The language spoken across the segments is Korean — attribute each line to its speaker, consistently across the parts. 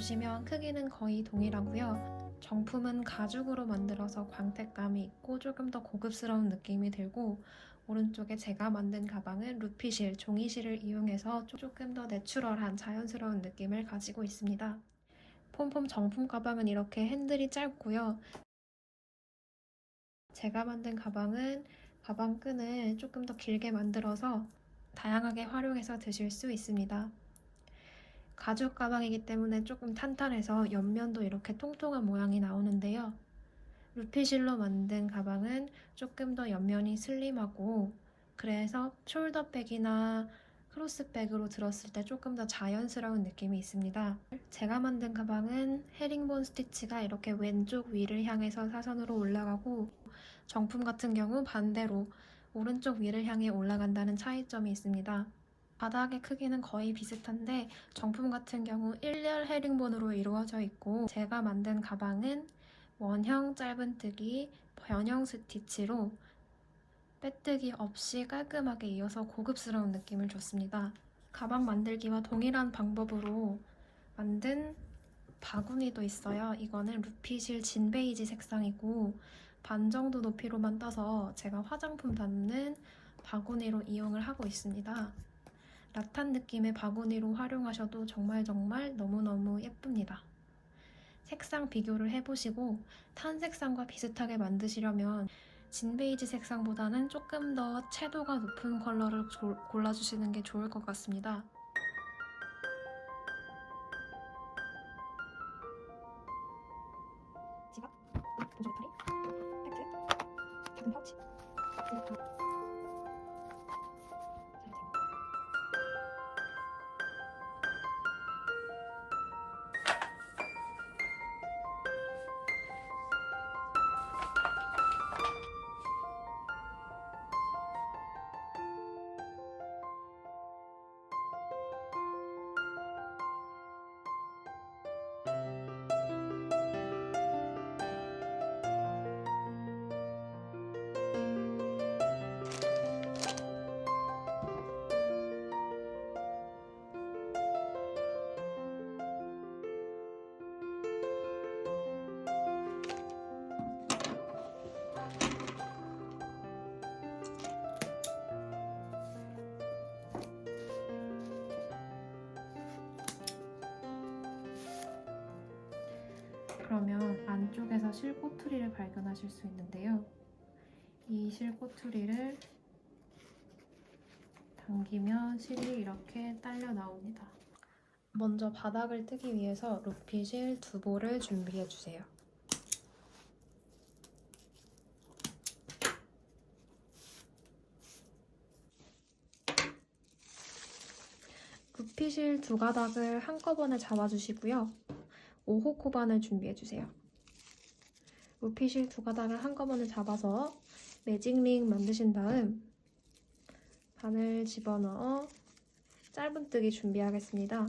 Speaker 1: 보시면 크기는 거의 동일하고요. 정품은 가죽으로 만들어서 광택감이 있고 조금 더 고급스러운 느낌이 들고, 오른쪽에 제가 만든 가방은 루피실, 종이실을 이용해서 조금 더 내추럴한 자연스러운 느낌을 가지고 있습니다. 폼폼 정품 가방은 이렇게 핸들이 짧고요. 제가 만든 가방은 가방 끈을 조금 더 길게 만들어서 다양하게 활용해서 드실 수 있습니다. 가죽 가방이기 때문에 조금 탄탄해서 옆면도 이렇게 통통한 모양이 나오는데요. 루피실로 만든 가방은 조금 더 옆면이 슬림하고, 그래서 숄더백이나 크로스백으로 들었을 때 조금 더 자연스러운 느낌이 있습니다. 제가 만든 가방은 헤링본 스티치가 이렇게 왼쪽 위를 향해서 사선으로 올라가고, 정품 같은 경우 반대로 오른쪽 위를 향해 올라간다는 차이점이 있습니다. 바닥의 크기는 거의 비슷한데 정품 같은 경우 1열 헤링본으로 이루어져 있고, 제가 만든 가방은 원형 짧은뜨기 변형 스티치로 빼뜨기 없이 깔끔하게 이어서 고급스러운 느낌을 줬습니다. 가방 만들기와 동일한 방법으로 만든 바구니도 있어요. 이거는 루피실 진 베이지 색상이고 반 정도 높이로만 떠서 제가 화장품 담는 바구니로 이용을 하고 있습니다. 라탄 느낌의 바구니로 활용하셔도 정말 너무너무 예쁩니다. 색상 비교를 해보시고 탄 색상과 비슷하게 만드시려면 진 베이지 색상보다는 조금 더 채도가 높은 컬러를 골라주시는 게 좋을 것 같습니다. 지갑, 보조 배터리, 팩트, 작은 파우치, 스마트 그러면 안쪽에서 실꼬투리를 발견하실 수 있는데요. 이 실꼬투리를 당기면 실이 이렇게 딸려 나옵니다. 먼저 바닥을 뜨기 위해서 루피실 2볼을 준비해주세요. 루피실 2가닥을 한꺼번에 잡아주시고요. 5호 코반을 준비해주세요. 루피실 2가닥을 한꺼번에 잡아서 매직링 만드신 다음 바늘 집어넣어 짧은뜨기 준비하겠습니다.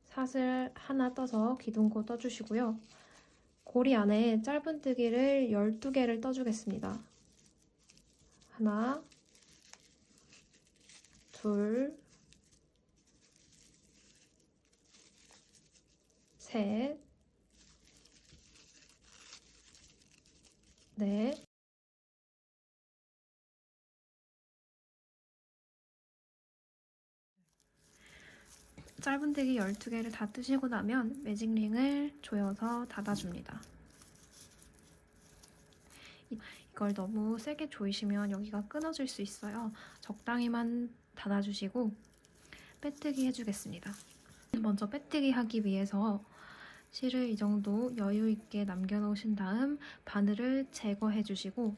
Speaker 1: 사슬 하나 떠서 기둥코 떠주시고요. 고리 안에 짧은뜨기를 12개를 떠주겠습니다. 하나, 둘, 셋, 넷, 짧은뜨기 12개를 다 뜨시고 나면 매직링을 조여서 닫아줍니다. 이걸 너무 세게 조이시면 여기가 끊어질 수 있어요. 적당히만 닫아주시고 빼뜨기 해주겠습니다. 먼저 빼뜨기 하기 위해서 실을 이 정도 여유 있게 남겨놓으신 다음 바늘을 제거해주시고,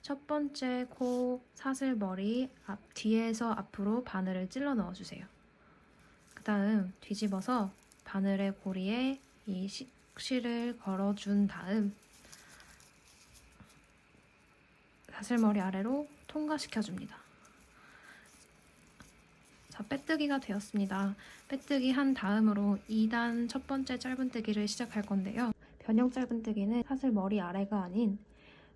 Speaker 1: 첫 번째 코 사슬머리 뒤에서 앞으로 바늘을 찔러 넣어주세요. 그 다음 뒤집어서 바늘의 고리에 이 실을 걸어준 다음 사슬머리 아래로 통과시켜줍니다. 자, 빼뜨기가 되었습니다. 빼뜨기 한 다음으로 2단 첫 번째 짧은뜨기를 시작할 건데요. 변형 짧은뜨기는 사슬 머리 아래가 아닌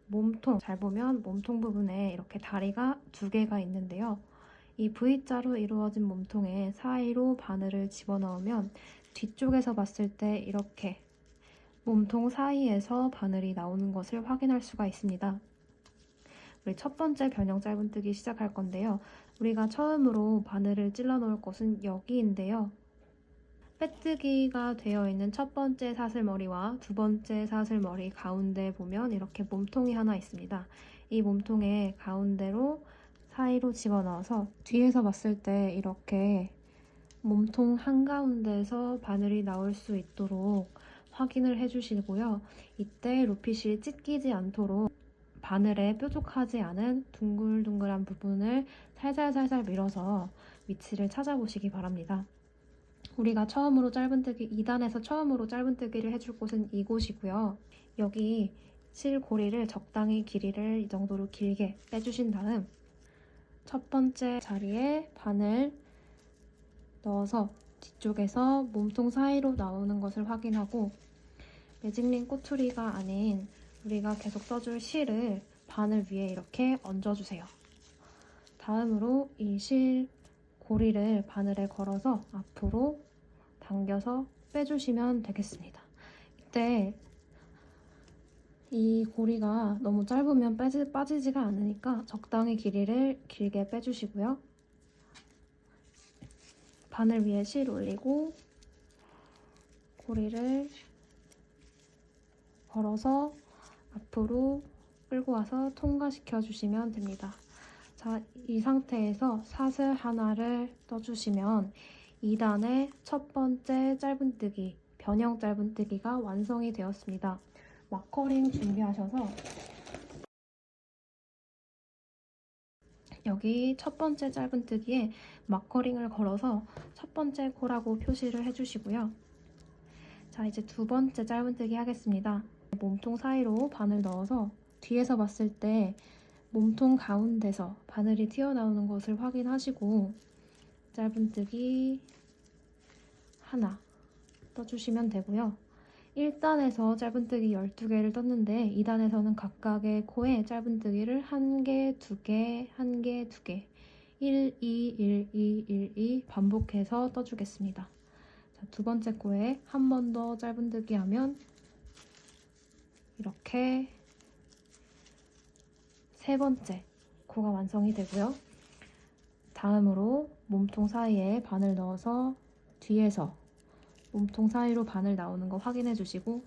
Speaker 1: 몸통, 잘 보면 몸통 부분에 이렇게 다리가 2개가 있는데요. 이 V자로 이루어진 몸통에 사이로 바늘을 집어넣으면 뒤쪽에서 봤을 때 이렇게 몸통 사이에서 바늘이 나오는 것을 확인할 수가 있습니다. 우리 첫 번째 변형 짧은뜨기 시작할 건데요. 우리가 처음으로 바늘을 찔러 놓을 곳은 여기인데요. 빼뜨기가 되어 있는 첫 번째 사슬머리와 두 번째 사슬머리 가운데 보면 이렇게 몸통이 하나 있습니다. 이 몸통의 가운데로 사이로 집어넣어서 뒤에서 봤을 때 이렇게 몸통 한가운데에서 바늘이 나올 수 있도록 확인을 해주시고요. 이때 루핏이 찢기지 않도록 바늘에 뾰족하지 않은 둥글둥글한 부분을 살살살살 밀어서 위치를 찾아보시기 바랍니다. 우리가 처음으로 짧은뜨기 2단에서 처음으로 짧은뜨기를 해줄 곳은 이곳이고요. 여기 실고리를 적당히 길이를 이 정도로 길게 빼주신 다음 첫 번째 자리에 바늘 넣어서 뒤쪽에서 몸통 사이로 나오는 것을 확인하고 매직링 꼬투리가 아닌 우리가 계속 써줄 실을 바늘 위에 이렇게 얹어주세요. 다음으로 이 실 고리를 바늘에 걸어서 앞으로 당겨서 빼주시면 되겠습니다. 이때 이 고리가 너무 짧으면 빠지지가 않으니까 적당히 길이를 길게 빼주시고요. 바늘 위에 실 올리고 고리를 걸어서 앞으로 끌고 와서 통과시켜 주시면 됩니다. 자, 이 상태에서 사슬 하나를 떠주시면 2단의 첫 번째 짧은뜨기, 변형 짧은뜨기가 완성이 되었습니다. 마커링 준비하셔서 여기 첫 번째 짧은뜨기에 마커링을 걸어서 첫 번째 코라고 표시를 해주시고요. 자, 이제 두 번째 짧은뜨기 하겠습니다. 몸통 사이로 바늘 넣어서 뒤에서 봤을 때 몸통 가운데서 바늘이 튀어나오는 것을 확인하시고 짧은뜨기 하나 떠주시면 되고요. 1단에서 짧은뜨기 12개를 떴는데 2단에서는 각각의 코에 짧은뜨기를 1개, 2개, 1개, 2개 1, 2, 1, 2, 1, 2 반복해서 떠주겠습니다. 자, 두 번째 코에 한 번 더 짧은뜨기 하면 이렇게 세 번째 코가 완성이 되고요. 다음으로 몸통 사이에 바늘 넣어서 뒤에서 몸통 사이로 바늘 나오는 거 확인해 주시고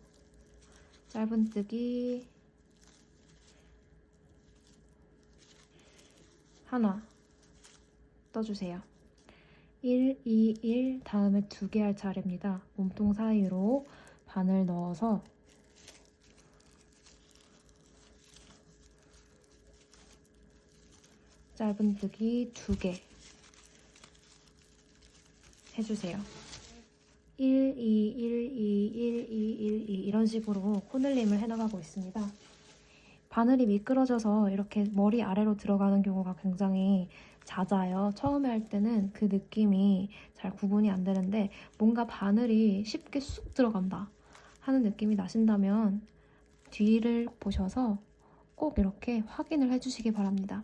Speaker 1: 짧은뜨기 하나 떠주세요. 1, 2, 1 다음에 2개 할 차례입니다. 몸통 사이로 바늘 넣어서 짧은뜨기 2개 해주세요. 1, 2, 1, 2, 1, 2, 1, 2 이런 식으로 코늘림을 해나가고 있습니다. 바늘이 미끄러져서 이렇게 머리 아래로 들어가는 경우가 굉장히 잦아요. 처음에 할 때는 그 느낌이 잘 구분이 안 되는데 뭔가 바늘이 쉽게 쑥 들어간다 하는 느낌이 나신다면 뒤를 보셔서 꼭 이렇게 확인을 해주시기 바랍니다.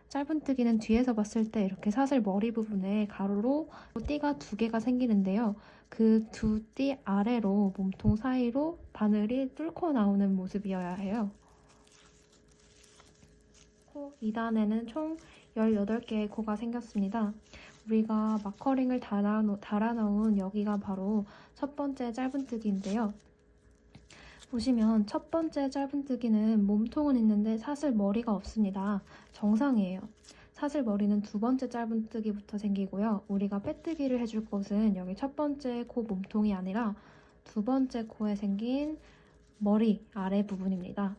Speaker 1: 짧은뜨기는 뒤에서 봤을 때 이렇게 사슬 머리 부분에 가로로 띠가 2개가 생기는데요. 그 두 띠 아래로 몸통 사이로 바늘이 뚫고 나오는 모습이어야 해요. 2단에는 총 18개의 코가 생겼습니다. 우리가 마커링을 달아놓은 여기가 바로 첫 번째 짧은뜨기인데요. 보시면 첫 번째 짧은뜨기는 몸통은 있는데 사슬 머리가 없습니다. 정상이에요. 사슬 머리는 두 번째 짧은뜨기부터 생기고요. 우리가 빼뜨기를 해줄 곳은 여기 첫 번째 코 몸통이 아니라 두 번째 코에 생긴 머리 아래 부분입니다.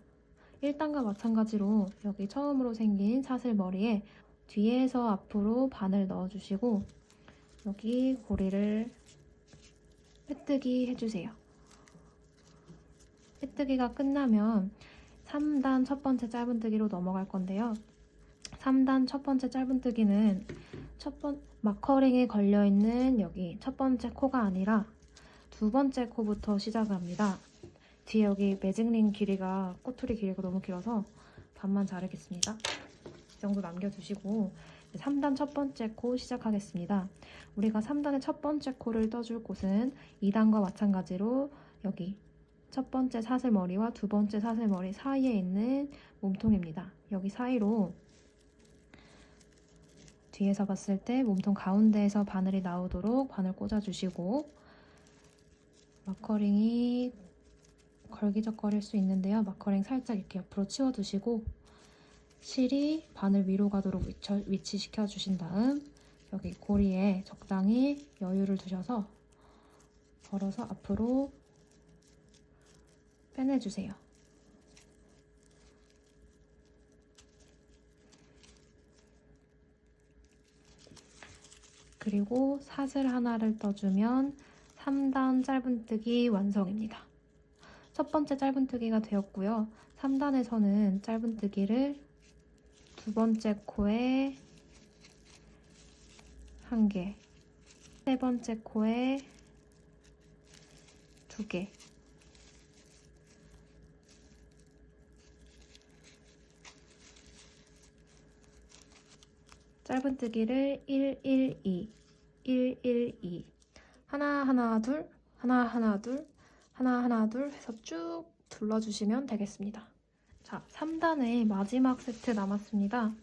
Speaker 1: 1단과 마찬가지로 여기 처음으로 생긴 사슬 머리에 뒤에서 앞으로 바늘 넣어주시고 여기 고리를 빼뜨기 해주세요. 빼뜨기가 끝나면 3단 첫 번째 짧은뜨기로 넘어갈 건데요. 3단 첫 번째 짧은뜨기는 마커링에 걸려있는 여기 첫 번째 코가 아니라 두 번째 코부터 시작을 합니다. 뒤에 여기 매직링 길이가 꼬투리 길이가 너무 길어서 반만 자르겠습니다. 이 정도 남겨두시고 3단 첫 번째 코 시작하겠습니다. 우리가 3단의 첫 번째 코를 떠줄 곳은 2단과 마찬가지로 여기 첫 번째 사슬머리와 두 번째 사슬머리 사이에 있는 몸통입니다. 여기 사이로 뒤에서 봤을 때 몸통 가운데에서 바늘이 나오도록 바늘 꽂아주시고, 마커링이 걸기적거릴 수 있는데요. 마커링 살짝 이렇게 옆으로 치워두시고 실이 바늘 위로 가도록 위치시켜 주신 다음 여기 고리에 적당히 여유를 두셔서 걸어서 앞으로 빼내주세요. 그리고 사슬 하나를 떠주면 3단 짧은뜨기 완성입니다. 첫 번째 짧은뜨기가 되었고요. 3단에서는 짧은뜨기를 두 번째 코에 1개, 세 번째 코에 2개, 짧은뜨기를 112, 112, 하나 하나 둘, 하나 하나 둘, 하나 하나 둘 해서 쭉 둘러주시면 되겠습니다. 자, 3단의 마지막 세트 남았습니다.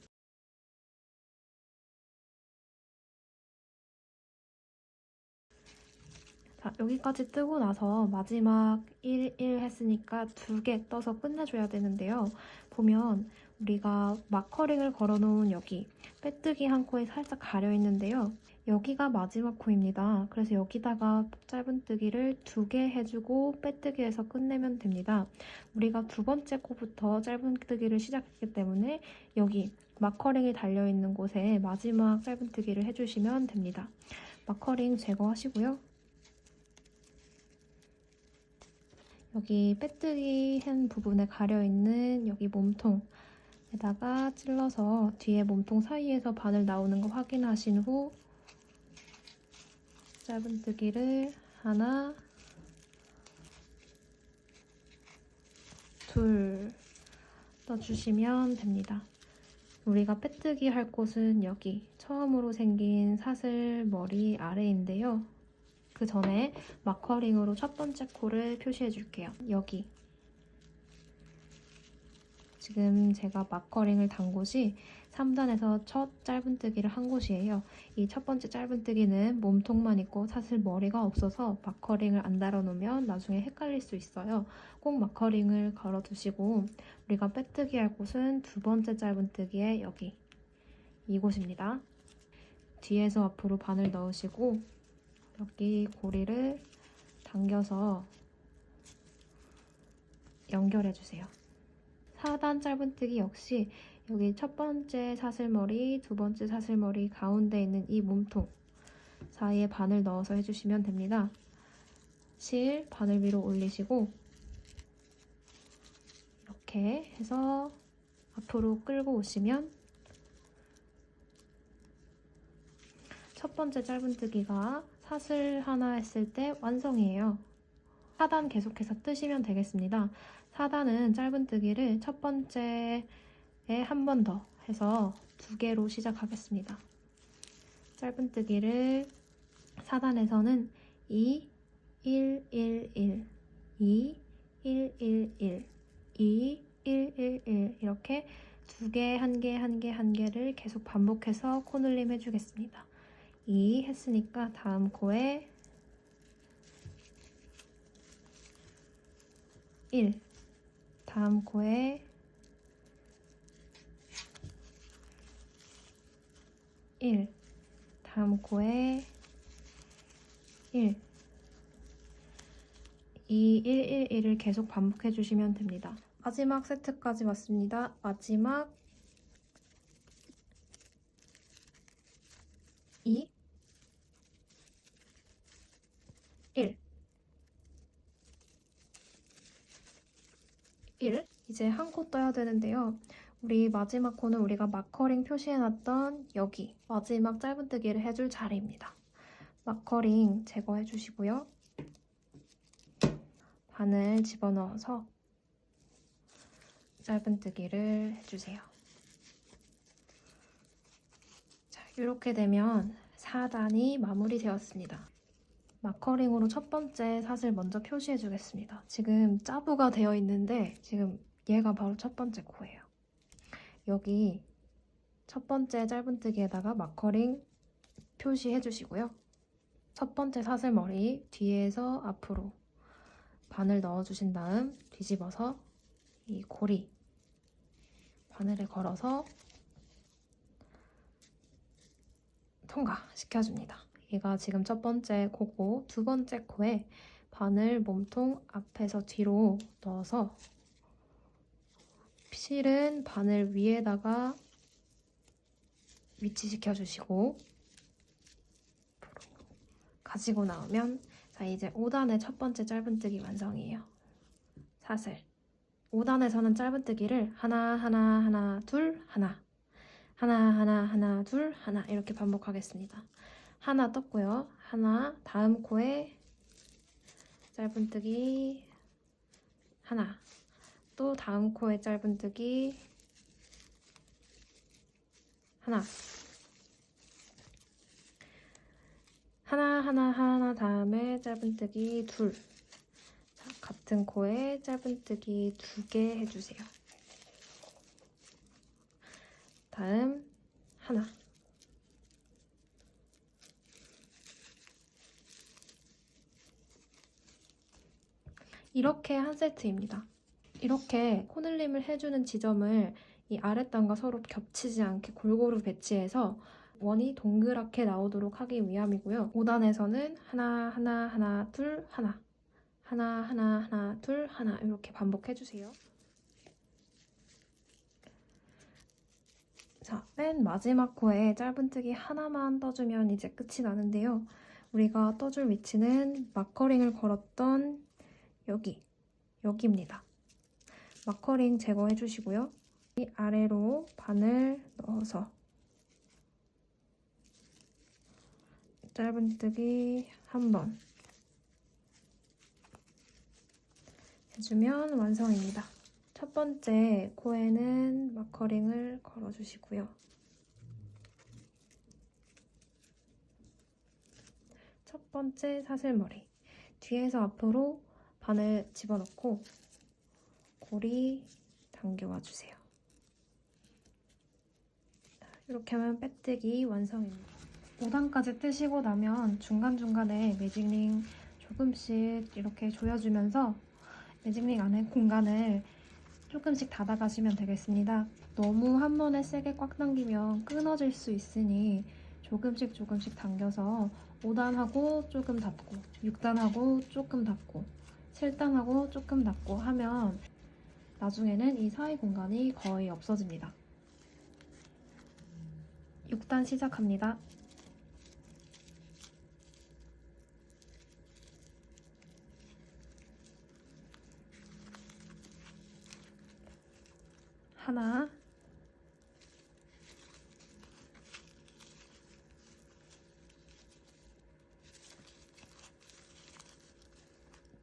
Speaker 1: 자, 여기까지 뜨고 나서 마지막 1, 1 했으니까 2개 떠서 끝내줘야 되는데요. 보면 우리가 마커링을 걸어놓은 여기 빼뜨기 한 코에 살짝 가려 있는데요. 여기가 마지막 코입니다. 그래서 여기다가 짧은뜨기를 2개 해주고 빼뜨기해서 끝내면 됩니다. 우리가 두 번째 코부터 짧은뜨기를 시작했기 때문에 여기 마커링이 달려있는 곳에 마지막 짧은뜨기를 해주시면 됩니다. 마커링 제거하시고요. 여기 빼뜨기 한 부분에 가려있는 여기 몸통에다가 찔러서 뒤에 몸통 사이에서 바늘 나오는 거 확인하신 후 짧은뜨기를 하나, 둘 떠주시면 됩니다. 우리가 빼뜨기 할 곳은 여기 처음으로 생긴 사슬 머리 아래인데요. 그 전에 마커링으로 첫 번째 코를 표시해 줄게요. 여기 지금 제가 마커링을 단 곳이 3단에서 첫 짧은뜨기를 한 곳이에요. 이 첫 번째 짧은뜨기는 몸통만 있고 사슬 머리가 없어서 마커링을 안 달아놓으면 나중에 헷갈릴 수 있어요. 꼭 마커링을 걸어두시고 우리가 빼뜨기 할 곳은 두 번째 짧은뜨기의 여기 이곳입니다. 뒤에서 앞으로 바늘 넣으시고 여기 고리를 당겨서 연결해주세요. 4단 짧은뜨기 역시 여기 첫 번째 사슬머리, 두 번째 사슬머리 가운데 있는 이 몸통 사이에 바늘 넣어서 해주시면 됩니다. 실 바늘 위로 올리시고 이렇게 해서 앞으로 끌고 오시면 첫 번째 짧은뜨기가 사슬 하나 했을 때 완성이에요. 4단 계속해서 뜨시면 되겠습니다. 4단은 짧은뜨기를 첫 번째에 한 번 더 해서 2개로 시작하겠습니다. 짧은뜨기를 4단에서는 2, 1, 1, 1, 2, 1, 1, 1, 2, 1, 1, 1 이렇게 2개, 1개, 1개, 1개를 계속 반복해서 코늘림 해주겠습니다. 2 했으니까 다음 코에 1, 다음 코에 1, 다음 코에 1, 2, 1, 1, 1을 계속 반복해 주시면 됩니다. 마지막 세트까지 왔습니다. 마지막 2, 1, 1. 이제 한 코 떠야 되는데요. 우리 마지막 코는 우리가 마커링 표시해놨던 여기 마지막 짧은뜨기를 해줄 자리입니다. 마커링 제거해 주시고요. 바늘 집어넣어서 짧은뜨기를 해주세요. 이렇게 되면 4단이 마무리되었습니다. 마커링으로 첫 번째 사슬 먼저 표시해 주겠습니다. 지금 짜부가 되어 있는데 지금 얘가 바로 첫 번째 코예요. 여기 첫 번째 짧은뜨기에다가 마커링 표시해 주시고요. 첫 번째 사슬머리 뒤에서 앞으로 바늘 넣어주신 다음 뒤집어서 이 고리 바늘에 걸어서 통과시켜줍니다. 얘가 지금 첫 번째 코고 두 번째 코에 바늘 몸통 앞에서 뒤로 넣어서 실은 바늘 위에다가 위치시켜 주시고 가지고 나오면 자 이제 5단의 첫 번째 짧은뜨기 완성이에요. 사슬 5단에서는 짧은뜨기를 하나 하나 하나 둘 하나 하나 하나 하나 둘 하나 이렇게 반복하겠습니다. 하나 떴고요. 하나 다음 코에 짧은뜨기 하나 또 다음 코에 짧은뜨기 하나 하나 하나 하나 다음에 짧은뜨기 둘 자, 같은 코에 짧은뜨기 2개 해주세요. 다음 하나 이렇게 한 세트입니다. 이렇게 코늘림을 해주는 지점을 이 아랫단과 서로 겹치지 않게 골고루 배치해서 원이 동그랗게 나오도록 하기 위함이고요. 5단에서는 하나 하나 하나 둘 하나 하나 하나 하나 둘 하나 이렇게 반복해주세요. 자, 맨 마지막 코에 짧은뜨기 하나만 떠주면 이제 끝이 나는데요. 우리가 떠줄 위치는 마커링을 걸었던 여기입니다. 마커링 제거해 주시고요. 이 아래로 바늘 넣어서 짧은뜨기 한 번 해주면 완성입니다. 첫 번째 코에는 마커링을 걸어주시고요. 첫 번째 사슬머리 뒤에서 앞으로 바늘 집어넣고 고리 당겨와 주세요. 이렇게 하면 빼뜨기 완성입니다. 5단까지 뜨시고 나면 중간중간에 매직링 조금씩 이렇게 조여주면서 매직링 안에 공간을 조금씩 닫아가시면 되겠습니다. 너무 한 번에 세게 꽉 당기면 끊어질 수 있으니 조금씩 당겨서 5단하고 조금 닫고 6단하고 조금 닫고 7단하고 조금 닫고 하면 나중에는 이 사이 공간이 거의 없어집니다. 6단 시작합니다. 하나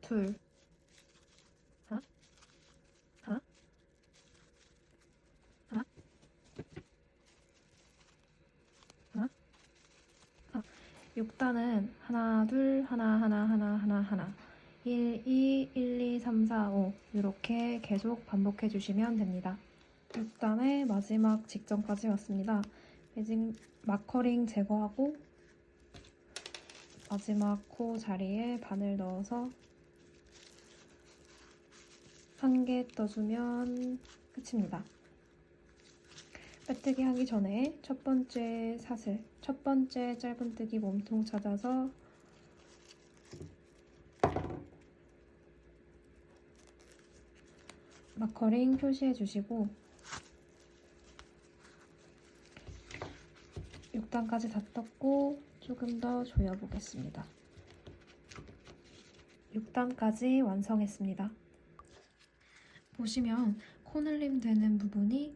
Speaker 1: 둘 하나 하나 하나 하나 하나 6단은 하나 둘 하나 하나 하나 하나 하나 1, 2, 1, 2, 3, 4, 5 이렇게 계속 반복해 주시면 됩니다. 6단의 마지막 직전까지 왔습니다. 매직 마커링 제거하고 마지막 코 자리에 바늘 넣어서 한 개 떠주면 끝입니다. 빼뜨기 하기 전에 첫 번째 사슬, 첫 번째 짧은뜨기 몸통 찾아서 마커링 표시해 주시고 6단까지 다 떴고 조금 더 조여보겠습니다. 6단까지 완성했습니다. 보시면 코늘림 되는 부분이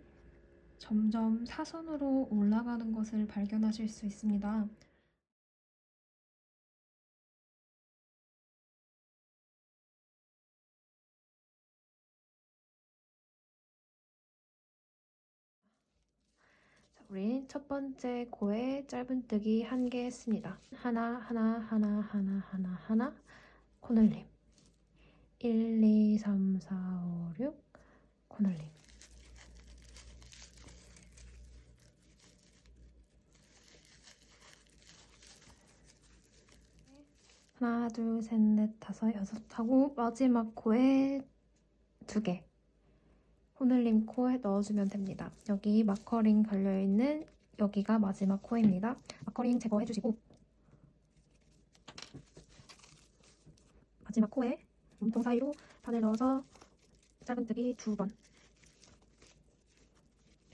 Speaker 1: 점점 사선으로 올라가는 것을 발견하실 수 있습니다. 우린 첫 번째 코에 짧은뜨기 1개 했습니다. 하나, 코늘림. 1, 2, 3, 4, 5, 6, 코늘림. 하나, 둘, 셋, 넷, 다섯, 여섯 하고 마지막 코에 2개. 코늘림 코에 넣어주면 됩니다. 여기 마커링 걸려있는 여기가 마지막 코입니다. 마커링 제거해주시고 마지막 코에 몸통 사이로 바늘 넣어서 짧은뜨기 2번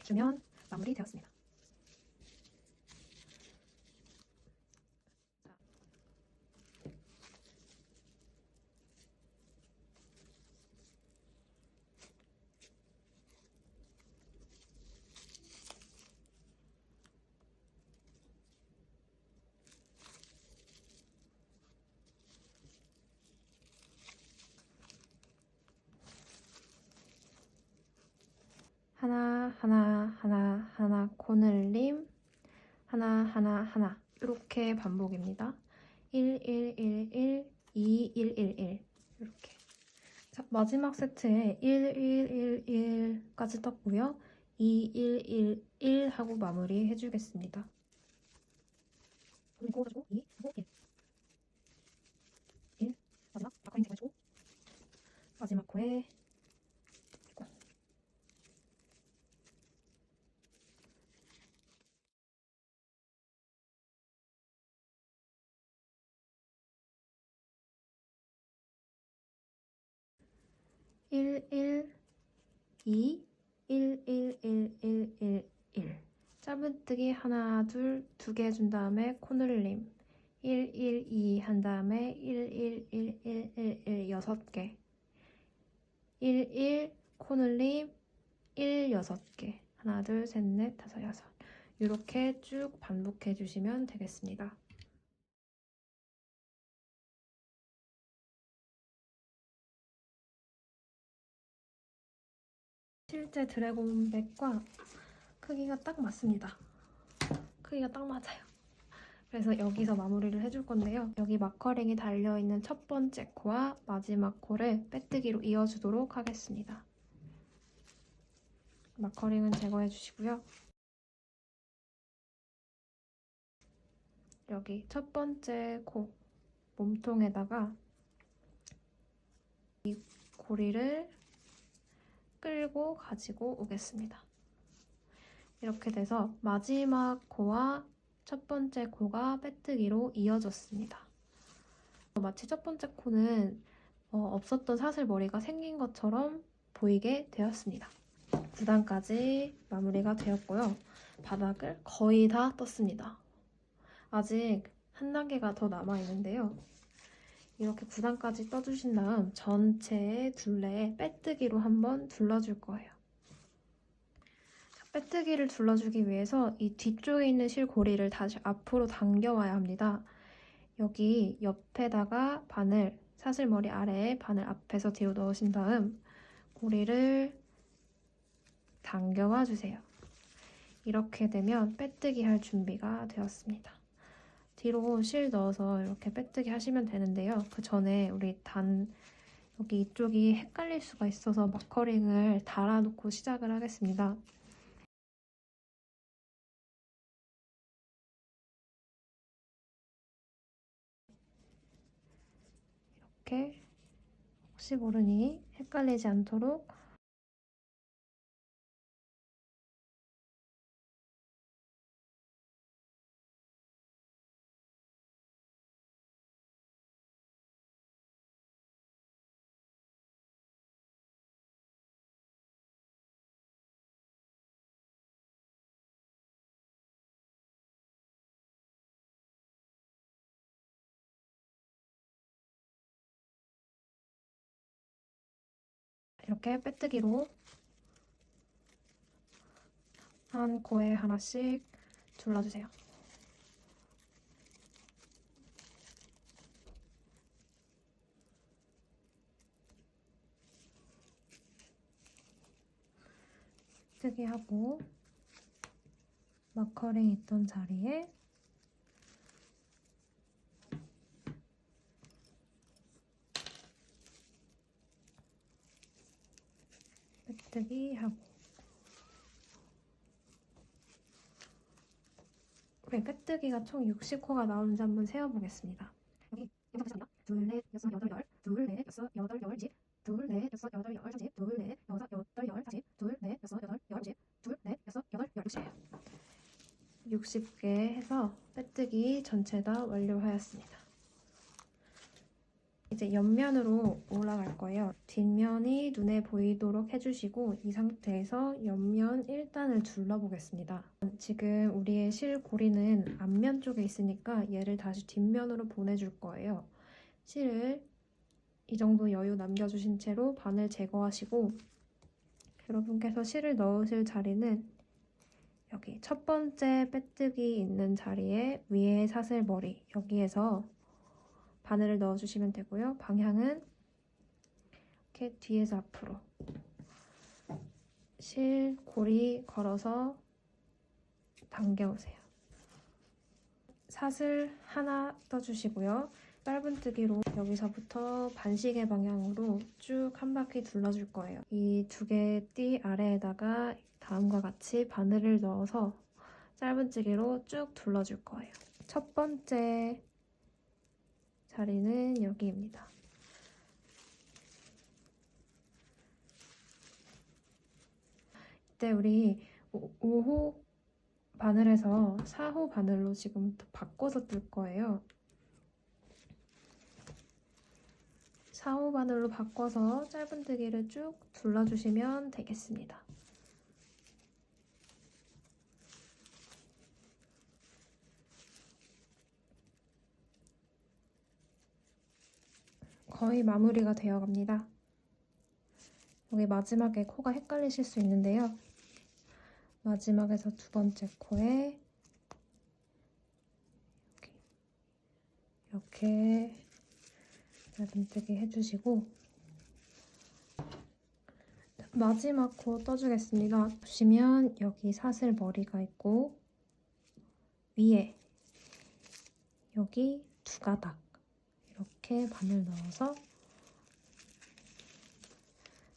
Speaker 1: 해주면 마무리되었습니다. 하나 코늘림 하나 이렇게 반복입니다. 1, 1, 1, 1, 2, 1, 1, 1 이렇게. 자, 마지막 세트에 1, 1, 1, 1까지 떴고요. 2, 1, 1, 1 하고 마무리 해주겠습니다. 그리고 2, 1, 1 마지막 마커링 제거해주고 마지막 코에 1, 1, 2, 1, 1, 1, 1, 1, 1 짧은뜨기 하나, 둘, 2개 해준 다음에 코늘림 1, 1, 2 한 다음에 1, 1, 1, 1, 1, 1 6개 1, 1 코늘림 1, 6개 하나, 둘, 셋, 넷, 다섯, 여섯 이렇게 쭉 반복해 주시면 되겠습니다. 실제 드래곤백과 크기가 딱 맞습니다. 크기가 딱 맞아요. 그래서 여기서 마무리를 해줄 건데요. 여기 마커링이 달려있는 첫 번째 코와 마지막 코를 빼뜨기로 이어주도록 하겠습니다. 마커링은 제거해 주시고요. 여기 첫 번째 코 몸통에다가 이 고리를 끌고 가지고 오겠습니다. 이렇게 돼서 마지막 코와 첫 번째 코가 빼뜨기로 이어졌습니다. 마치 첫 번째 코는 없었던 사슬머리가 생긴 것처럼 보이게 되었습니다. 9단까지 마무리가 되었고요. 바닥을 거의 다 떴습니다. 아직 한 단계가 더 남아있는데요. 이렇게 9단까지 떠주신 다음 전체의 둘레에 빼뜨기로 한번 둘러줄 거예요. 빼뜨기를 둘러주기 위해서 이 뒤쪽에 있는 실고리를 다시 앞으로 당겨와야 합니다. 여기 옆에다가 바늘, 사슬머리 아래에 바늘 앞에서 뒤로 넣으신 다음 고리를 당겨와 주세요. 이렇게 되면 빼뜨기 할 준비가 되었습니다. 뒤로 실 넣어서 이렇게 빼뜨기 하시면 되는데요. 그 전에 우리 여기 이쪽이 헷갈릴 수가 있어서 마커링을 달아놓고 시작을 하겠습니다. 이렇게 혹시 모르니 헷갈리지 않도록 이렇게 빼뜨기로 한 코에 하나씩 둘러주세요. 빼뜨기 하고 마커링 있던 자리에 빼뜨기 하고, 우리 빼뜨기가 총 60호가 나오는지 한번 세어보겠습니다. 여기 여섯 둘, 넷, 여섯, 여덟, 열, 둘, 넷, 여섯, 여덟, 열, 집, 둘, 넷, 여섯, 여덟, 열, 집, 둘, 넷, 여섯, 여덟, 열, 집, 둘, 넷, 여섯, 여덟, 열, 집, 둘, 넷, 여섯, 여덟, 열, 60개 해서 빼뜨기 전체 다 완료하였습니다. 이제 옆면으로 올라갈 거예요. 뒷면이 눈에 보이도록 해주시고 이 상태에서 옆면 1단을 둘러보겠습니다. 지금 우리의 실고리는 앞면 쪽에 있으니까 얘를 다시 뒷면으로 보내줄 거예요. 실을 이 정도 여유 남겨주신 채로 반을 제거하시고, 여러분께서 실을 넣으실 자리는 여기 첫 번째 빼뜨기 있는 자리에 위에 사슬머리, 여기에서 바늘을 넣어주시면 되고요. 방향은 이렇게 뒤에서 앞으로 실고리 걸어서 당겨오세요. 사슬 하나 떠주시고요. 짧은뜨기로 여기서부터 반시계 방향으로 쭉 한 바퀴 둘러줄 거예요. 이 두 개의 띠 아래에다가 다음과 같이 바늘을 넣어서 짧은뜨기로 쭉 둘러줄 거예요. 첫 번째 자리는 여기입니다. 이때 우리 5호 바늘에서 4호 바늘로 지금 바꿔서 뜰 거예요. 4호 바늘로 바꿔서 짧은뜨기를 쭉 둘러주시면 되겠습니다. 거의 마무리가 되어 갑니다. 여기 마지막에 코가 헷갈리실 수 있는데요. 마지막에서 두 번째 코에 이렇게 짧은뜨기 해주시고 마지막 코 떠주겠습니다. 보시면 여기 사슬 머리가 있고 위에 여기 두 가닥 이렇게 바늘 넣어서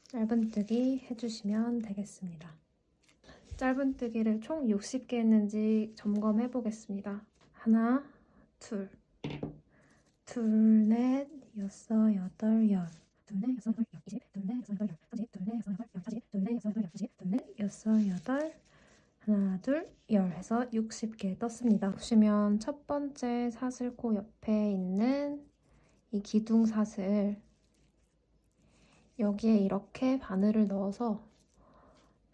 Speaker 1: 짧은뜨기 해주시면 되겠습니다. 짧은뜨기를 총 60개 했는지 점검해 보겠습니다. 하나, 둘, 넷, 여섯, 여덟, 열. 둘, 넷, 여섯, 여덟, 열, 이십. 둘, 넷, 여섯, 여덟, 열, 사십. 둘, 넷, 여섯, 여덟, 열, 사십. 둘, 넷, 여섯, 여덟, 열, 사십. 둘, 넷, 여섯, 여덟, 하나, 둘, 열 해서 60개 떴습니다. 보시면 첫 번째 사슬코 옆에 있는 이 기둥 사슬, 여기에 이렇게 바늘을 넣어서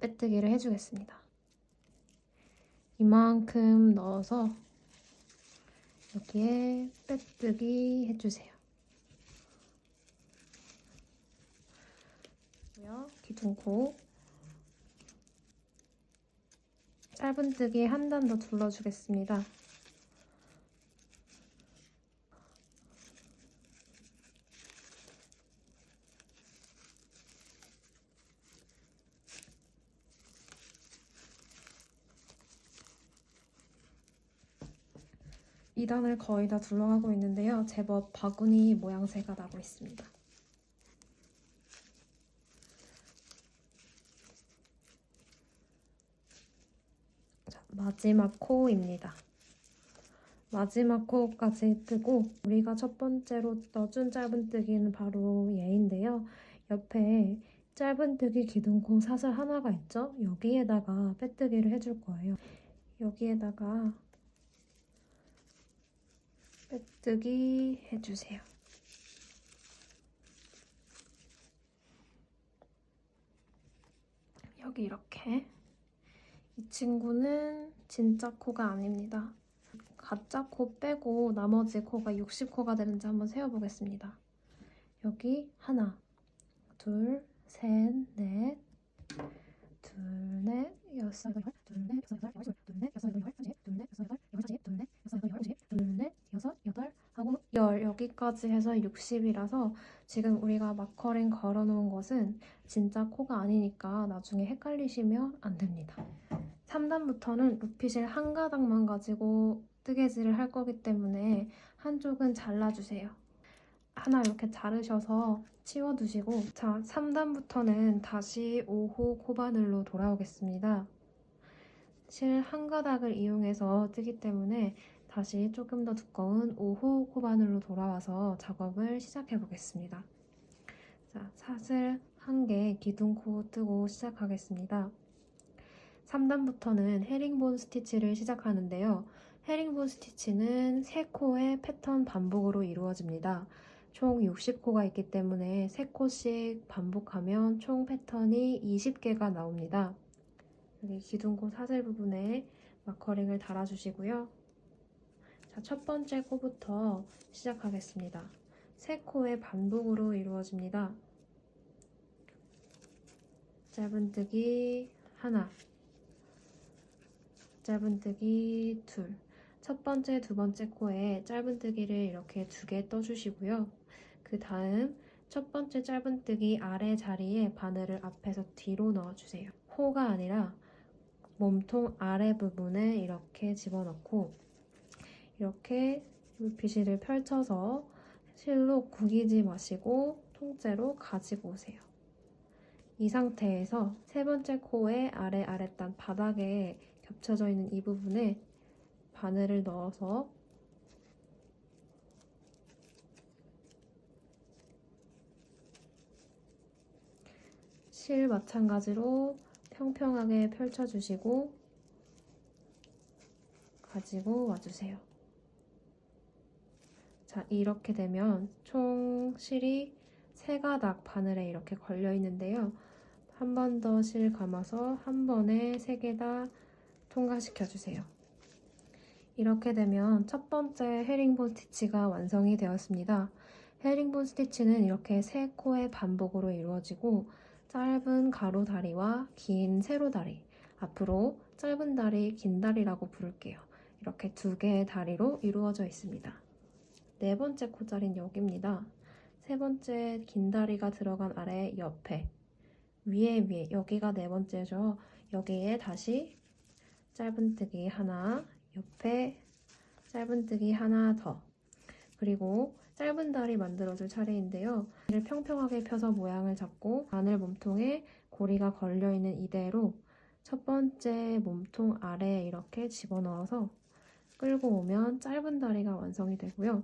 Speaker 1: 빼뜨기를 해주겠습니다. 이만큼 넣어서 여기에 빼뜨기 해주세요. 기둥코 짧은뜨기 한 단 더 둘러주겠습니다. 이 단을 거의 다 둘러가고 있는데요. 제법 바구니 모양새가 나고 있습니다. 자, 마지막 코입니다. 마지막 코까지 뜨고 우리가 첫 번째로 넣어준 짧은뜨기는 바로 얘인데요. 옆에 짧은뜨기 기둥코 사슬 하나가 있죠? 여기에다가 빼뜨기를 해줄 거예요. 여기에다가 빼뜨기 해주세요. 여기 이렇게. 이 친구는 진짜 코가 아닙니다. 가짜 코 빼고 나머지 코가 60코가 되는지 한번 세어보겠습니다. 여기 하나, 둘, 셋, 넷, 둘, 넷, 여섯, 여덟, 둘, 넷, 여섯, 여덟, 열, 둘, 넷, 여섯, 여덟, 열, 둘, 넷, 여섯, 여덟, 열, 둘, 넷, 여섯, 여덟, 열, 둘, 넷, 여섯, 여덟 하고 열, 여기까지 해서 60이라서 지금 우리가 마커링 걸어놓은 것은 진짜 코가 아니니까 나중에 헷갈리시면 안 됩니다. 3단부터는 루핏을 한 가닥만 가지고 뜨개질을 할 거기 때문에 한쪽은 잘라주세요. 하나 이렇게 자르셔서 치워두시고, 자, 3단부터는 다시 5호 코바늘로 돌아오겠습니다. 실 한 가닥을 이용해서 뜨기 때문에 다시 조금 더 두꺼운 5호 코바늘로 돌아와서 작업을 시작해 보겠습니다. 자, 사슬 1개 기둥코 뜨고 시작하겠습니다. 3단부터는 헤링본 스티치를 시작하는데요. 헤링본 스티치는 3코의 패턴 반복으로 이루어집니다. 총 60코가 있기 때문에 3코씩 반복하면 총 패턴이 20개가 나옵니다. 여기 기둥코 사슬 부분에 마커링을 달아주시고요. 자, 첫 번째 코부터 시작하겠습니다. 3코의 반복으로 이루어집니다. 짧은뜨기 하나, 짧은뜨기 둘. 첫 번째, 두 번째 코에 짧은뜨기를 이렇게 2개 떠주시고요. 그 다음 첫 번째 짧은뜨기 아래 자리에 바늘을 앞에서 뒤로 넣어주세요. 호가 아니라 몸통 아래 부분에 이렇게 집어넣고 이렇게 루피실을 펼쳐서 실로 구기지 마시고 통째로 가지고 오세요. 이 상태에서 세 번째 코의 아랫단 바닥에 겹쳐져 있는 이 부분에 바늘을 넣어서 실 마찬가지로 평평하게 펼쳐주시고 가지고 와주세요. 자, 이렇게 되면 총 실이 3가닥 바늘에 이렇게 걸려 있는데요. 한 번 더 실 감아서 한 번에 3개 다 통과시켜 주세요. 이렇게 되면 첫 번째 헤링본 스티치가 완성이 되었습니다. 헤링본 스티치는 이렇게 3코의 반복으로 이루어지고 짧은 가로 다리와 긴 세로 다리, 앞으로 짧은 다리, 긴 다리라고 부를게요. 이렇게 2개의 다리로 이루어져 있습니다. 네 번째 코자리는 여기입니다. 세 번째 긴 다리가 들어간 아래 옆에 위에 여기가 네 번째죠. 여기에 다시 짧은뜨기 하나, 옆에 짧은뜨기 하나 더, 그리고 짧은 다리 만들어줄 차례인데요. 이를 평평하게 펴서 모양을 잡고 바늘 몸통에 고리가 걸려있는 이대로 첫 번째 몸통 아래에 이렇게 집어넣어서 끌고 오면 짧은 다리가 완성이 되고요.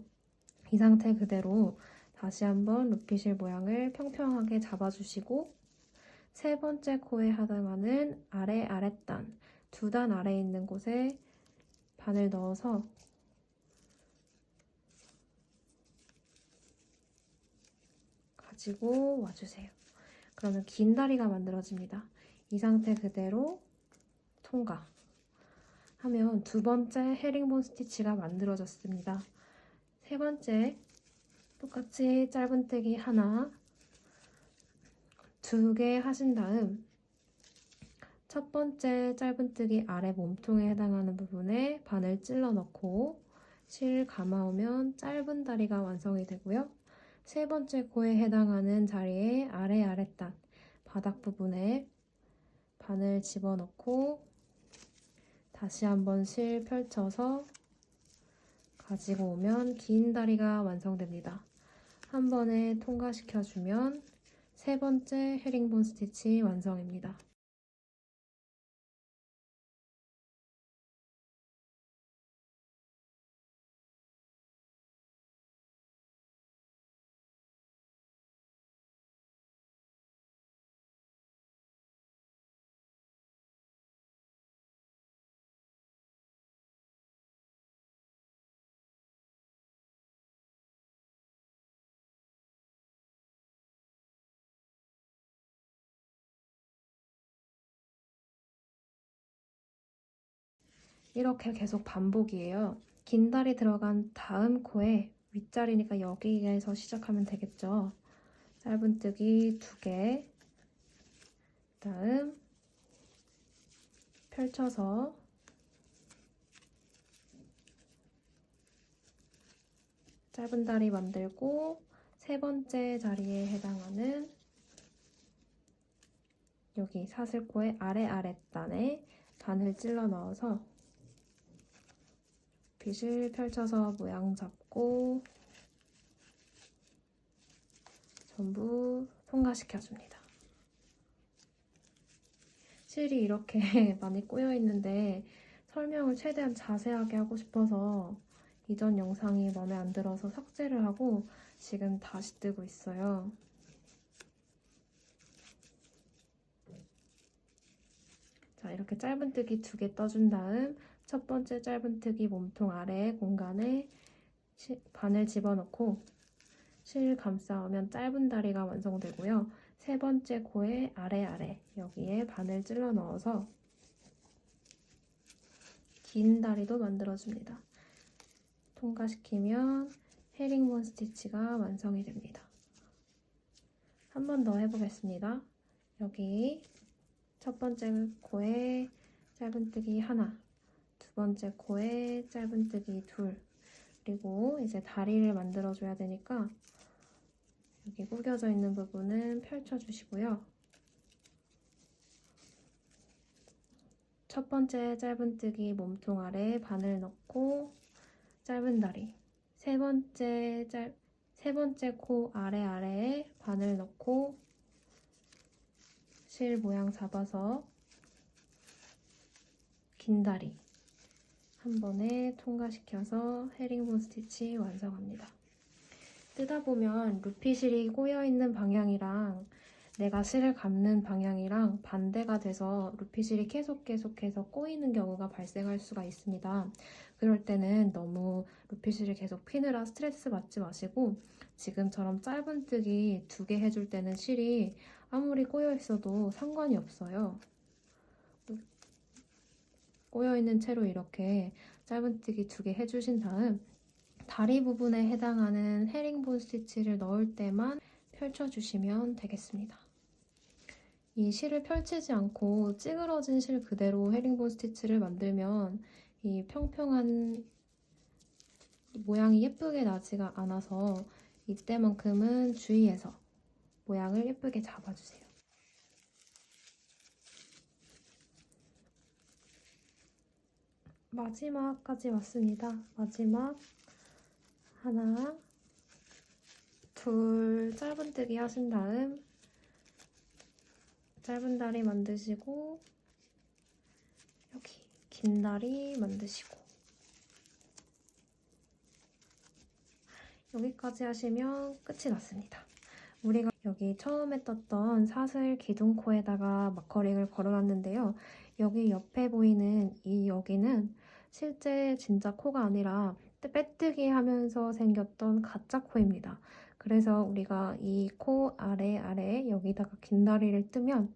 Speaker 1: 이 상태 그대로 다시 한번 루피실 모양을 평평하게 잡아주시고 세 번째 코에 해당하는 아랫단, 2단 아래에 있는 곳에 바늘 넣어서 가지고 와주세요. 그러면 긴 다리가 만들어집니다. 이 상태 그대로 통과 하면 두 번째 헤링본 스티치가 만들어졌습니다. 세 번째 똑같이 짧은뜨기 하나, 2개 하신 다음 첫 번째 짧은뜨기 아래 몸통에 해당하는 부분에 바늘 찔러 넣고 실 감아오면 짧은 다리가 완성이 되고요. 세 번째 코에 해당하는 자리에 아랫단 바닥 부분에 바늘 집어넣고 다시 한번 실 펼쳐서 가지고 오면 긴 다리가 완성됩니다. 한 번에 통과시켜주면 세 번째 헤링본 스티치 완성입니다. 이렇게 계속 반복이에요. 긴 다리 들어간 다음 코에 윗자리니까 여기에서 시작하면 되겠죠. 짧은뜨기 2개, 다음 펼쳐서 짧은 다리 만들고 세 번째 자리에 해당하는 여기 사슬코의 아랫단에 바늘 찔러 넣어서 빗을 펼쳐서 모양 잡고 전부 통과시켜줍니다. 실이 이렇게 많이 꼬여 있는데 설명을 최대한 자세하게 하고 싶어서 이전 영상이 마음에 안 들어서 삭제를 하고 지금 다시 뜨고 있어요. 자, 이렇게 짧은뜨기 2개 떠준 다음 첫 번째 짧은뜨기 몸통 아래 공간에 바늘 집어넣고 실 감싸오면 짧은 다리가 완성되고요. 세 번째 코의 아래 여기에 바늘 찔러 넣어서 긴 다리도 만들어줍니다. 통과시키면 헤링본 스티치가 완성이 됩니다. 한 번 더 해보겠습니다. 여기 첫 번째 코에 짧은뜨기 하나, 두 번째 코에 짧은뜨기 둘, 그리고 이제 다리를 만들어줘야 되니까 여기 구겨져 있는 부분은 펼쳐주시고요. 첫 번째 짧은뜨기 몸통 아래 바늘 넣고 짧은 다리, 세 번째 코 아래에 바늘 넣고 실 모양 잡아서 긴 다리 한 번에 통과시켜서 헤링본 스티치 완성합니다. 뜨다 보면 루피실이 꼬여있는 방향이랑 내가 실을 감는 방향이랑 반대가 돼서 루피실이 계속해서 꼬이는 경우가 발생할 수가 있습니다. 그럴 때는 너무 루피실을 계속 피느라 스트레스 받지 마시고 지금처럼 짧은뜨기 2개 해줄 때는 실이 아무리 꼬여있어도 상관이 없어요. 꼬여있는 채로 이렇게 짧은뜨기 2개 해주신 다음 다리 부분에 해당하는 헤링본 스티치를 넣을 때만 펼쳐주시면 되겠습니다. 이 실을 펼치지 않고 찌그러진 실 그대로 헤링본 스티치를 만들면 이 평평한 모양이 예쁘게 나지가 않아서 이때만큼은 주의해서 모양을 예쁘게 잡아주세요. 마지막까지 왔습니다. 마지막 하나, 둘 짧은뜨기 하신 다음 짧은 다리 만드시고 여기 긴 다리 만드시고 여기까지 하시면 끝이 났습니다. 우리가 여기 처음에 떴던 사슬 기둥코에다가 마커링을 걸어놨는데요. 여기 옆에 보이는 이 여기는 실제 진짜 코가 아니라 빼뜨기 하면서 생겼던 가짜 코입니다. 그래서 우리가 이 코 아래 여기다가 긴 다리를 뜨면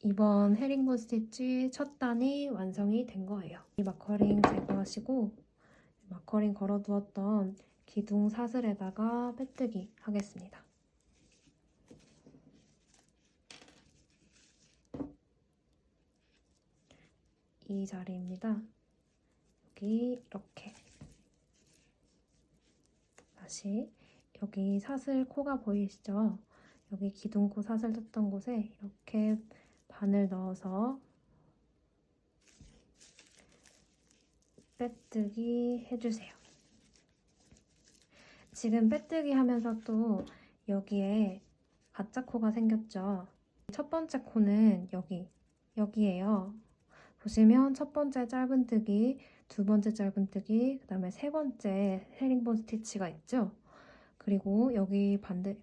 Speaker 1: 이번 헤링본 스티치 첫 단이 완성이 된 거예요. 이 마커링 제거하시고 마커링 걸어두었던 기둥 사슬에다가 빼뜨기 하겠습니다. 이 자리입니다. 여기 이렇게 다시 여기 사슬 코가 보이시죠? 여기 기둥코 사슬 떴던 곳에 이렇게 바늘 넣어서 빼뜨기 해주세요. 지금 빼뜨기 하면서 또 여기에 가짜 코가 생겼죠? 첫 번째 코는 여기에요. 보시면 첫 번째 짧은뜨기, 두 번째 짧은뜨기, 그 다음에 세 번째 헤링본 스티치가 있죠? 그리고 여기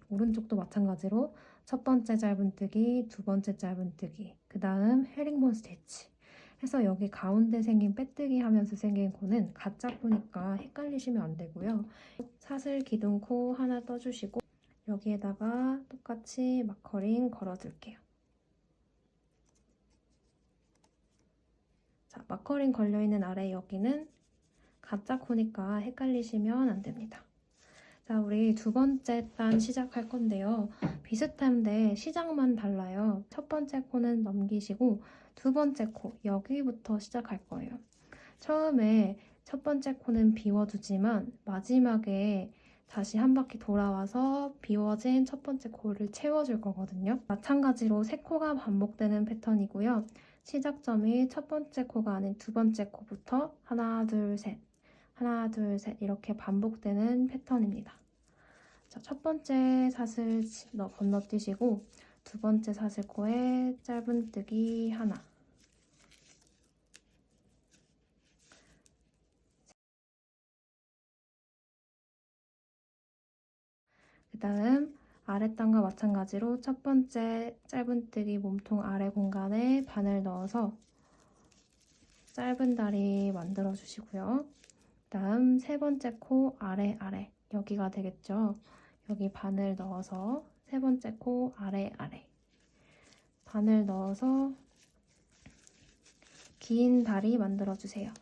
Speaker 1: 오른쪽도 마찬가지로 첫 번째 짧은뜨기, 두 번째 짧은뜨기, 그 다음 헤링본 스티치 해서 여기 가운데 생긴 빼뜨기 하면서 생긴 코는 가짜 코니까 헷갈리시면 안 되고요. 사슬 기둥코 하나 떠주시고 여기에다가 똑같이 마커링 걸어줄게요. 자, 마커링 걸려있는 아래 여기는 가짜 코니까 헷갈리시면 안 됩니다. 자, 우리 두 번째 단 시작할 건데요. 비슷한데 시작만 달라요. 첫 번째 코는 넘기시고 두 번째 코 여기부터 시작할 거예요. 처음에 첫 번째 코는 비워두지만 마지막에 다시 한 바퀴 돌아와서 비워진 첫 번째 코를 채워줄 거거든요. 마찬가지로 세 코가 반복되는 패턴이고요. 시작점이 첫 번째 코가 아닌 두 번째 코부터 하나, 둘, 셋, 하나, 둘, 셋 이렇게 반복되는 패턴입니다. 자, 첫 번째 사슬 건너뛰시고 두 번째 사슬코에 짧은뜨기 하나, 그 다음 아랫단과 마찬가지로 첫 번째 짧은뜨기 몸통 아래 공간에 바늘 넣어서 짧은 다리 만들어 주시고요. 그 다음 세 번째 코 아래 여기가 되겠죠. 여기 바늘 넣어서 세 번째 코 아래 바늘 넣어서 긴 다리 만들어 주세요.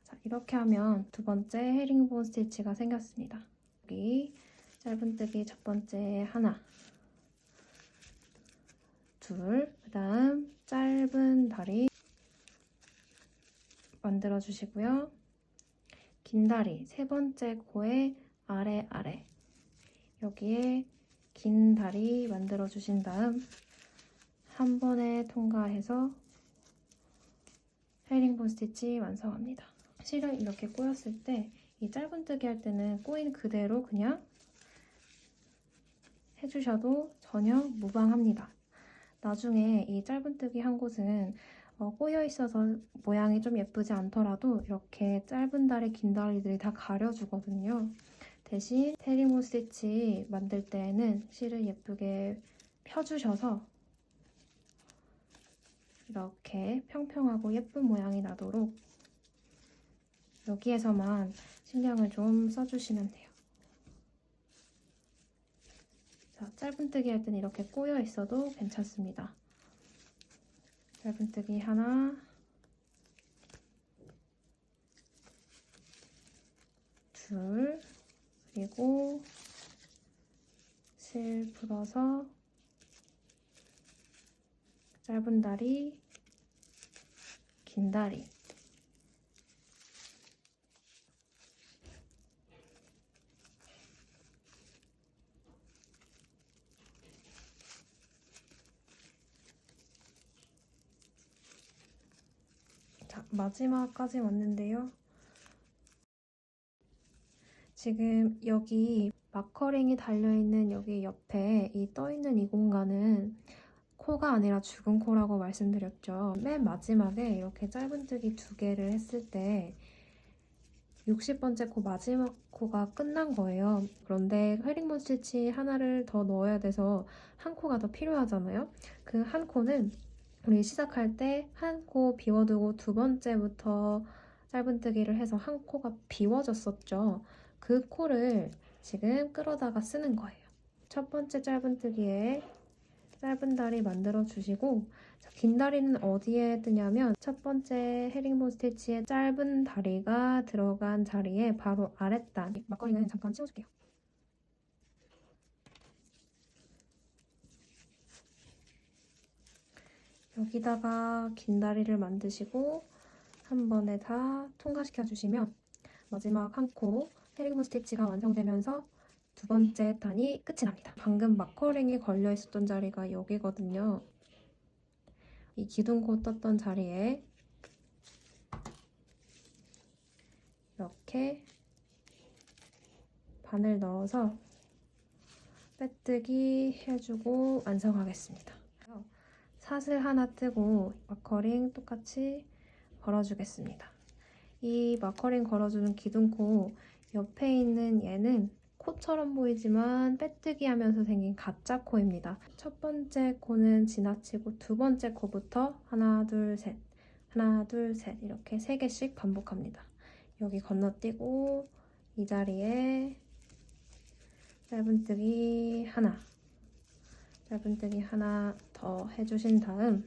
Speaker 1: 자, 이렇게 하면 두 번째 헤링본 스티치가 생겼습니다. 여기 짧은뜨기 첫 번째 하나, 둘, 그 다음 짧은 다리 만들어 주시고요. 긴 다리 세 번째 코에 아래 여기에 긴 다리 만들어 주신 다음 한 번에 통과해서 헤링본 스티치 완성합니다. 실은 이렇게 꼬였을 때 이 짧은뜨기 할 때는 꼬인 그대로 그냥 해주셔도 전혀 무방합니다. 나중에 이 짧은뜨기 한 곳은 꼬여 있어서 모양이 좀 예쁘지 않더라도 이렇게 짧은 다리, 긴 다리들이 다 가려주거든요. 대신 헤링본 스티치 만들 때에는 실을 예쁘게 펴주셔서 이렇게 평평하고 예쁜 모양이 나도록 여기에서만 신경을 좀 써주시면 돼요. 자, 짧은뜨기 할 때는 이렇게 꼬여 있어도 괜찮습니다. 짧은뜨기 하나, 둘, 그리고 실 풀어서 짧은 다리, 긴 다리. 자, 마지막까지 왔는데요. 지금 여기 마커링이 달려있는 여기 옆에 이 떠있는 이 공간은 코가 아니라 죽은 코라고 말씀드렸죠. 맨 마지막에 이렇게 짧은뜨기 두 개를 했을 때 60번째 코 마지막 코가 끝난 거예요. 그런데 헤링본 스티치 하나를 더 넣어야 돼서 한 코가 더 필요하잖아요. 그 한 코는 우리 시작할 때 한 코 비워두고 두 번째부터 짧은뜨기를 해서 한 코가 비워졌었죠. 그 코를 지금 끌어다가 쓰는 거예요. 첫 번째 짧은뜨기에 짧은 다리 만들어 주시고 긴 다리는 어디에 뜨냐면 첫 번째 헤링본 스티치에 짧은 다리가 들어간 자리에 바로 아랫단. 막걸리는 잠깐 치워줄게요. 여기다가 긴 다리를 만드시고 한 번에 다 통과시켜 주시면 마지막 한 코 헤링본 스티치가 완성되면서 두 번째 단이 끝이 납니다. 방금 마커링이 걸려 있었던 자리가 여기거든요. 이 기둥코 떴던 자리에 이렇게 바늘 넣어서 빼뜨기 해주고 완성하겠습니다. 사슬 하나 뜨고 마커링 똑같이 걸어주겠습니다. 이 마커링 걸어주는 기둥코 옆에 있는 얘는 코처럼 보이지만 빼뜨기 하면서 생긴 가짜 코입니다. 첫 번째 코는 지나치고 두 번째 코부터 하나, 둘, 셋, 하나, 둘, 셋 이렇게 3개씩 반복합니다. 여기 건너뛰고 이 자리에 짧은뜨기 하나, 짧은뜨기 하나 더 해주신 다음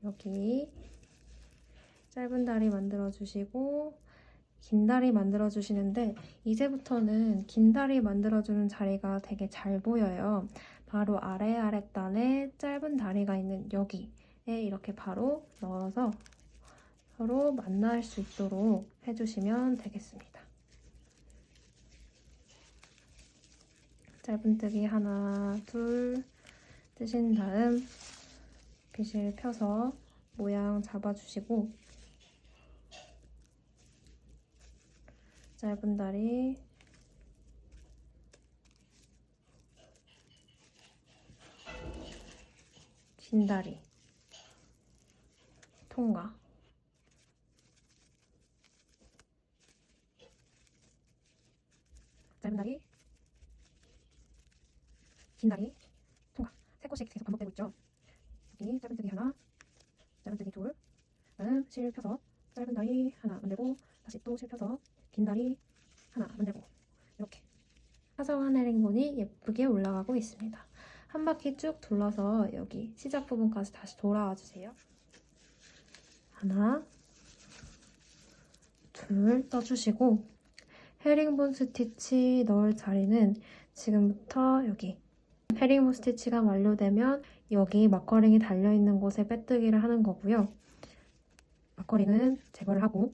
Speaker 1: 여기 짧은 다리 만들어주시고 긴 다리 만들어주시는데 이제부터는 긴 다리 만들어주는 자리가 되게 잘 보여요. 바로 아랫단에 짧은 다리가 있는 여기에 이렇게 바로 넣어서 서로 만날 수 있도록 해주시면 되겠습니다. 짧은뜨기 하나, 둘 뜨신 다음 빗을 펴서 모양 잡아주시고 짧은 다리 긴 다리 통과. 짧은 다리 긴 다리 통과. 3코씩 계속 반복되고 있죠. 여기 짧은뜨기 하나, 짧은뜨기 둘, 다음 실 펴서 짧은 다리 하나 만들고 다시 또 실 펴서 긴 다리 하나 만들고 이렇게 화성한 헤링본이 예쁘게 올라가고 있습니다. 한 바퀴 쭉 둘러서 여기 시작 부분까지 다시 돌아와 주세요. 하나, 둘 떠주시고 헤링본 스티치 넣을 자리는 지금부터 여기 헤링본 스티치가 완료되면 여기 막커링이 달려있는 곳에 빼뜨기를 하는 거고요. 막커링은 제거를 하고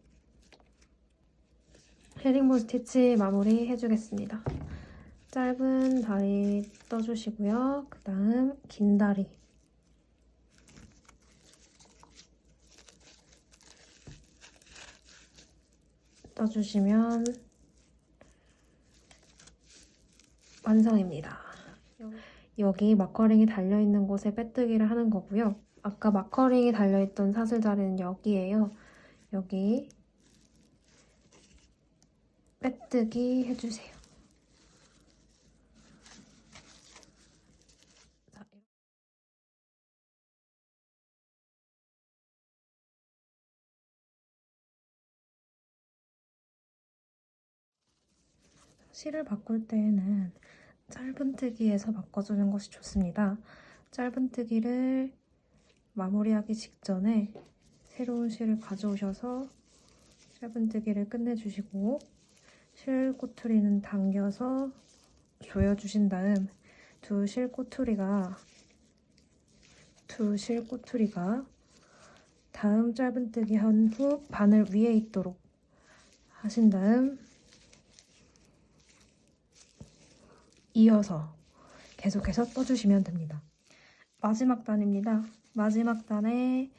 Speaker 1: 헤링본 스티치 마무리 해주겠습니다. 짧은 다리 떠주시고요. 그 다음 긴 다리 떠주시면 완성입니다. 여기 마커링이 달려있는 곳에 빼뜨기를 하는 거고요. 아까 마커링이 달려있던 사슬 자리는 여기예요. 여기 빼뜨기 해주세요. 실을 바꿀 때에는 짧은뜨기에서 바꿔주는 것이 좋습니다. 짧은뜨기를 마무리하기 직전에 새로운 실을 가져오셔서 짧은뜨기를 끝내주시고 실 꼬투리는 당겨서 조여주신 다음 두 실 꼬투리가 다음 짧은뜨기 한 후 바늘 위에 있도록 하신 다음 이어서 계속해서 떠주시면 됩니다. 마지막 단입니다. 마지막 단에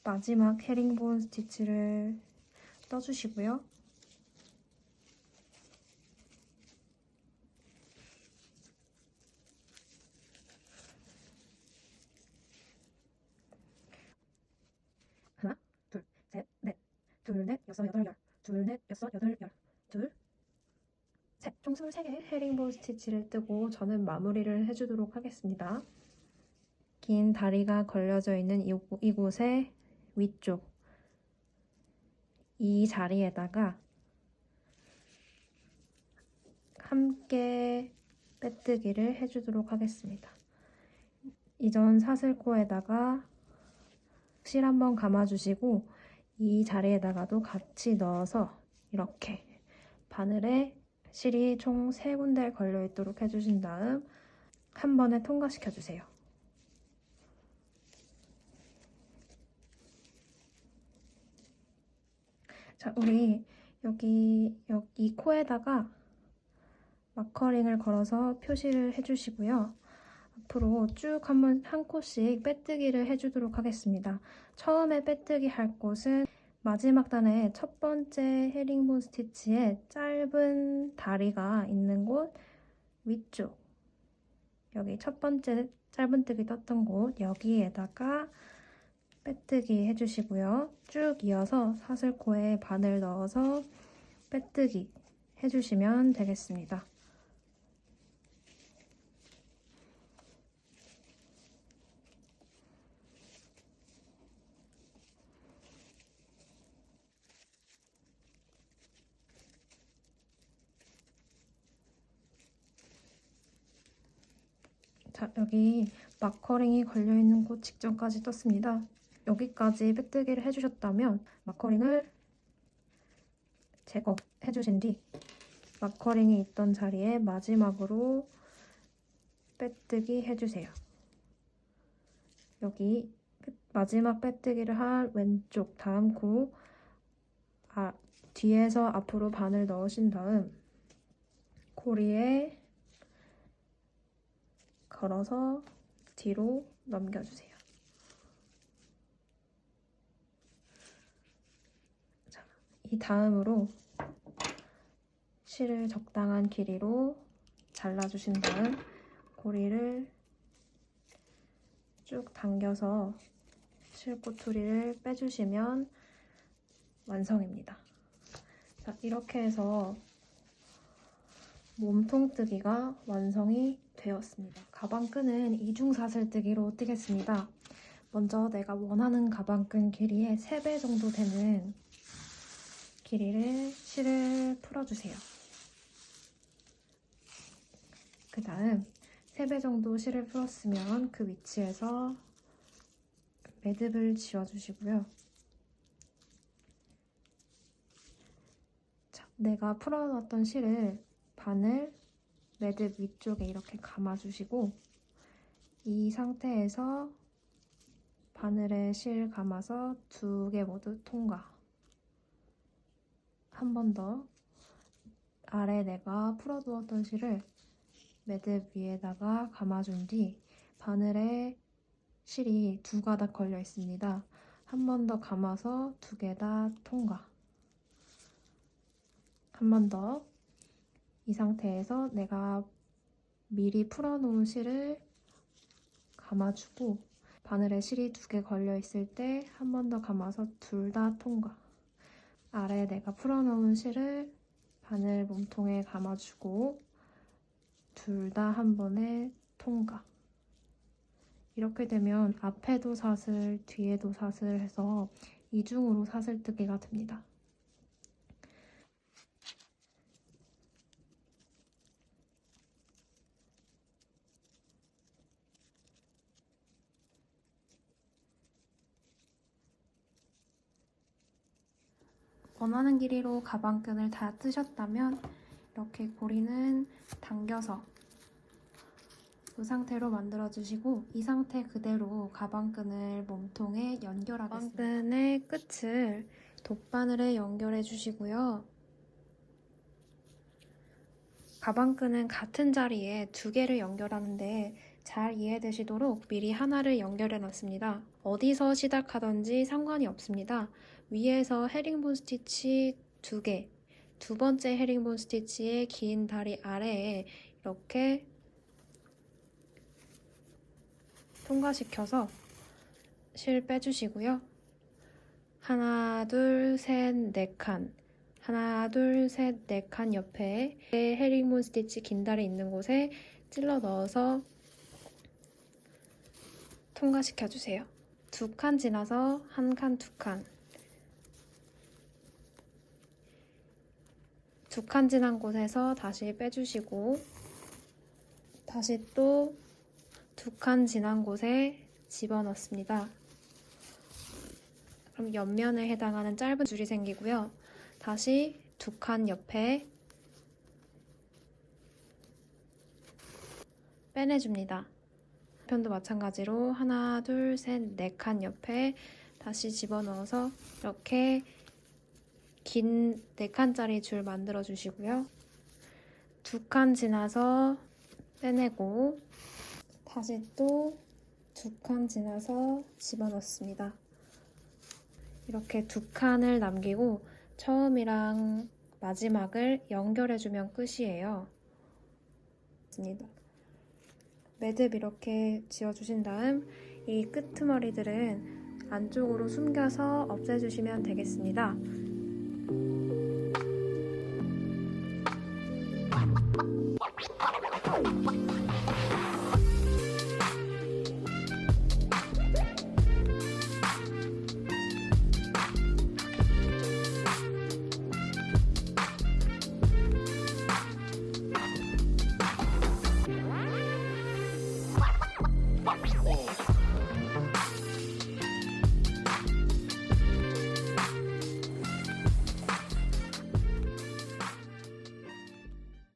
Speaker 1: 마지막 헤링본 스티치를 떠주시고요. 하나, 둘, 셋, 넷, 둘, 넷, 여섯, 여덟, 열, 둘, 넷, 여섯, 여덟, 열, 둘, 셋. 총 23개의 헤링본 스티치를 뜨고 저는 마무리를 해주도록 하겠습니다. 긴 다리가 걸려져 있는 이곳의 위쪽 이 자리에다가 함께 빼뜨기를 해주도록 하겠습니다. 이전 사슬코에다가 실 한번 감아주시고 이 자리에다가도 같이 넣어서 이렇게 바늘에 실이 총 3군데 걸려있도록 해주신 다음 한 번에 통과시켜주세요. 자, 우리 여기 코에다가 마커링을 걸어서 표시를 해주시고요. 앞으로 쭉 한 코씩 빼뜨기를 해주도록 하겠습니다. 처음에 빼뜨기 할 곳은 마지막 단의 첫 번째 헤링본 스티치에 짧은 다리가 있는 곳 위쪽 여기 첫 번째 짧은뜨기 떴던 곳 여기에다가 빼뜨기 해주시고요. 쭉 이어서 사슬코에 바늘 넣어서 빼뜨기 해주시면 되겠습니다. 자, 여기 마커링이 걸려있는 곳 직전까지 떴습니다. 여기까지 빼뜨기를 해주셨다면 마커링을 제거해주신 뒤 마커링이 있던 자리에 마지막으로 빼뜨기 해주세요. 여기 마지막 빼뜨기를 한 왼쪽 다음 코 뒤에서 앞으로 바늘 넣으신 다음 고리에 걸어서 뒤로 넘겨주세요. 자, 이 다음으로 실을 적당한 길이로 잘라주신 다음 고리를 쭉 당겨서 실꼬투리를 빼주시면 완성입니다. 자, 이렇게 해서 몸통뜨기가 완성이 되었습니다. 가방끈은 이중사슬뜨기로 뜨겠습니다. 먼저 내가 원하는 가방끈 길이의 3배 정도 되는 길이를 실을 풀어주세요. 그 다음 3배 정도 실을 풀었으면 그 위치에서 매듭을 지어주시고요. 자, 내가 풀어놨던 실을 바늘 매듭 위쪽에 이렇게 감아주시고 이 상태에서 바늘에 실 감아서 2개 모두 통과. 한 번 더 아래 내가 풀어두었던 실을 매듭 위에다가 감아준 뒤 바늘에 실이 2가닥 걸려 있습니다. 한 번 더 감아서 2개 다 통과. 한 번 더 이 상태에서 내가 미리 풀어놓은 실을 감아주고 바늘에 실이 2개 걸려 있을 때 한 번 더 감아서 2 다 통과. 아래에 내가 풀어놓은 실을 바늘 몸통에 감아주고 2 다 한 번에 통과. 이렇게 되면 앞에도 사슬, 뒤에도 사슬 해서 이중으로 사슬뜨기가 됩니다. 원하는 길이로 가방끈을 다 뜨셨다면 이렇게 고리는 당겨서 이 상태로 만들어주시고 이 상태 그대로 가방끈을 몸통에 연결하겠습니다. 가방끈의 끝을 돗바늘에 연결해 주시고요. 가방끈은 같은 자리에 2개를 연결하는데 잘 이해되시도록 미리 하나를 연결해 놨습니다. 어디서 시작하든지 상관이 없습니다. 위에서 헤링본 스티치 2개, 2번째 헤링본 스티치의 긴 다리 아래에 이렇게 통과시켜서 실 빼주시고요. 하나, 둘, 셋, 4칸. 하나, 둘, 셋, 4칸 옆에 헤링본 스티치 긴 다리 있는 곳에 찔러 넣어서 통과시켜주세요. 2칸 지나서 1칸, 2칸. 2칸 지난 곳에서 다시 빼주시고 다시 또 2칸 지난 곳에 집어넣습니다. 그럼 옆면에 해당하는 짧은 줄이 생기고요. 다시 2칸 옆에 빼내줍니다. 편도 마찬가지로 하나, 둘, 셋, 4칸 옆에 다시 집어넣어서 이렇게 긴 4칸짜리 줄 만들어 주시고요. 2칸 지나서 빼내고 다시 또 2칸 지나서 집어넣습니다. 이렇게 2칸을 남기고 처음이랑 마지막을 연결해주면 끝이에요. 매듭 이렇게 지어주신 다음 이 끄트머리들은 안쪽으로 숨겨서 없애주시면 되겠습니다.